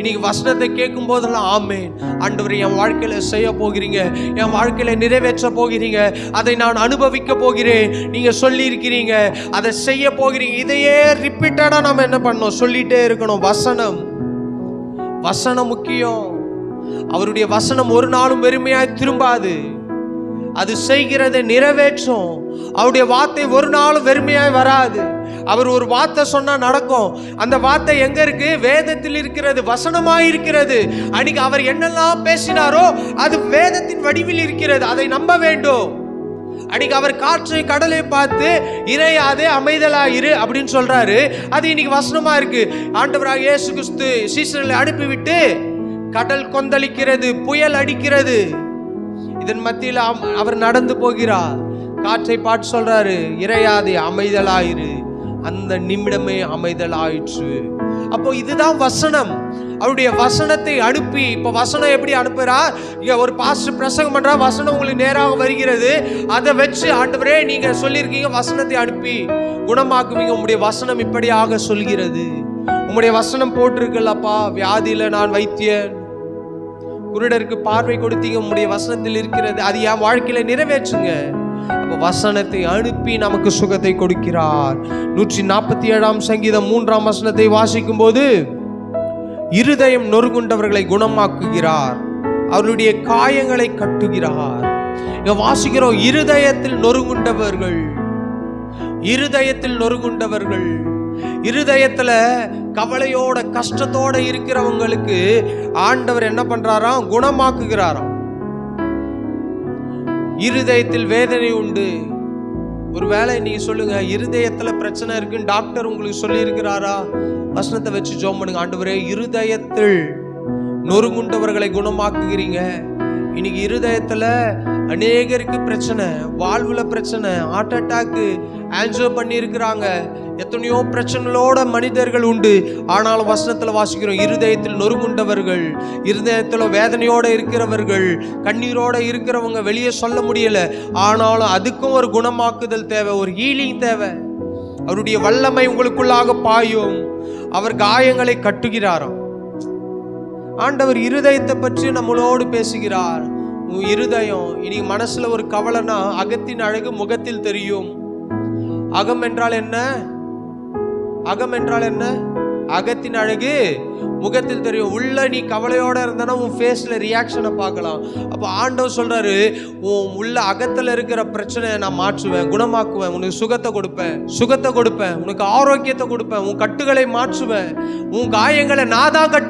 இன்னைக்கு வசனத்தை கேட்கும் போதெல்லாம் ஆமென் ஆண்டவரே, என் வாழ்க்கையில செய்ய போகிறீங்க, என் வாழ்க்கையில நிறைவேற்ற போகிறீங்க, அதை நான் அனுபவிக்க போகிறேன், நீங்க சொல்லி இருக்கிறீங்க, அதை செய்ய போகிறீங்க. இதையே ரிப்பீட்டடா நம்ம என்ன பண்ணணும், சொல்லிட்டே இருக்கணும். வசனம் முக்கியம். அவருடைய வசனம் ஒரு நாளும் வெறுமையாய் திரும்பாது, அது செய்கிறதை நிறைவேற்றும். அவருடைய வார்த்தை ஒரு நாளும் வெறுமையாய் வராது. அவர் ஒரு வார்த்தை சொன்னா நடக்கும். அந்த வார்த்தை எங்க இருக்கு? வேதத்தில் இருக்கிறது, வசனமாய் இருக்கிறது. அன்னைக்கு அவர் என்னெல்லாம் பேசினாரோ அது வேதத்தின் வடிவில் இருக்கிறது, அதை நம்ப வேண்டும். அன்னைக்கு அவர் காற்றை கடலை பார்த்து இறையாதே அமைதலாயிரு அப்படின்னு சொல்றாரு, அது இன்னைக்கு வசனமா இருக்கு. ஆண்டவராக இயேசு கிறிஸ்து சீசர்களை அனுப்பிவிட்டு கடல் கொந்தளிக்கிறது, புயல் அடிக்கிறது, இதன் மத்தியில் அவர் நடந்து போகிறார். காற்றை பார்த்து சொல்றாரு, இறையாதே அமைதலாயிரு. அந்த நிமிடமே அமைதலாயிற்று. அப்போ இதுதான் வசனம். அவருடைய வசனத்தை அனுப்பி, இப்ப வசனம் எப்படி அனுப்புறார்? இங்க ஒரு பாஸ்டர் பிரசங்கம் பண்றா, வசனம் உங்களுக்கு நேராக வருகிறது. அதை வச்சு ஆண்டவரே நீங்க சொல்லியிருக்கீங்க, வசனத்தை அனுப்பி குணமாக்குவீங்க. உங்களுடைய வசனம் இப்படியாக சொல்கிறது. உங்களுடைய வசனம் போட்டிருக்கல்லப்பா, வியாதியில நான் வைத்தியன், குருடருக்கு பார்வை கொடுத்தீங்க, உங்களுடைய வசனத்தில் இருக்கிறது, அது என் வாழ்க்கையில நிறைவேற்றுங்க. அப்ப வசனத்தை அனுப்பி நமக்கு சுகத்தை கொடுக்கிறார். 147 சங்கீதம் 3 வசனத்தை வாசிக்கும் போது, இருதயம் நொறுங்குண்டவர்களை குணமாக்குகிறார், அவருடைய காயங்களை கட்டுகிறார். இங்க வாசிக்கிறோம், இருதயத்தில் நொறுங்குண்டவர்கள், இருதயத்துல கவலையோட கஷ்டத்தோட இருக்கிறவங்களுக்கு ஆண்டவர் என்ன பண்றாராம்? குணமாக்குகிறாராம். இருதயத்தில் வேதனை உண்டு. ஒருவேளை நீங்க சொல்லுங்க, இருதயத்துல பிரச்சனை இருக்குன்னு டாக்டர் உங்களுக்கு சொல்லி இருக்கிறாரா? வசனத்தை வச்சு ஜெபம் பண்ணுங்க. ஆண்டவரே, இருதயத்தில் நொறுங்குண்டவர்களை குணமாக்குகிறீங்க. இன்னைக்கு இருதயத்துல அநேகருக்கு பிரச்சனை, வாழ்வுல பிரச்சனை, ஹார்ட் அட்டாக்கு, ஆன்ஜியோ பண்ணி இருக்கிறாங்க, எத்தனையோ பிரச்சனைகளோட மனிதர்கள் உண்டு. ஆனாலும் வசனத்துல வாசிக்கிறோம், இருதயத்தில் நொறுங்குண்டவர்கள், இருதயத்துல வேதனையோட இருக்கிறவர்கள், கண்ணீரோட இருக்கிறவங்க வெளியே சொல்ல முடியல, ஆனாலும் அதுக்கும் ஒரு குணமாக்குதல் தேவை, ஒரு ஹீலிங் தேவை. அவருடைய வல்லமை உங்களுக்குள்ளாக பாயும். அவர் காயங்களை கட்டுகிறாராம். ஆண்டவர் இருதயத்தை பற்றி நம்மளோடு பேசுகிறார். உன் இருதயம் இன்னைக்கு மனசுல ஒரு கவலைனா, அகத்தின் அழகு முகத்தில் தெரியும். அகம் என்றால் என்ன? அகத்தின் அழகு முகத்தில் தெரியும். உள்ள நீ கவலையோட இருந்தானா உன் ஃபேஸ்ல ரியாக்ஷனை பார்க்கலாம். அப்போ ஆண்டவர் சொல்றாரு, உன் உள்ள அகத்துல இருக்கிற பிரச்சனையை நான் மாற்றுவேன், குணமாக்குவேன், உனக்கு சுகத்தை கொடுப்பேன், உனக்கு ஆரோக்கியத்தை கொடுப்பேன், உன் கட்டுகளை மாற்றுவேன், உன் காயங்களை நான் தான் கட்டுவேன்.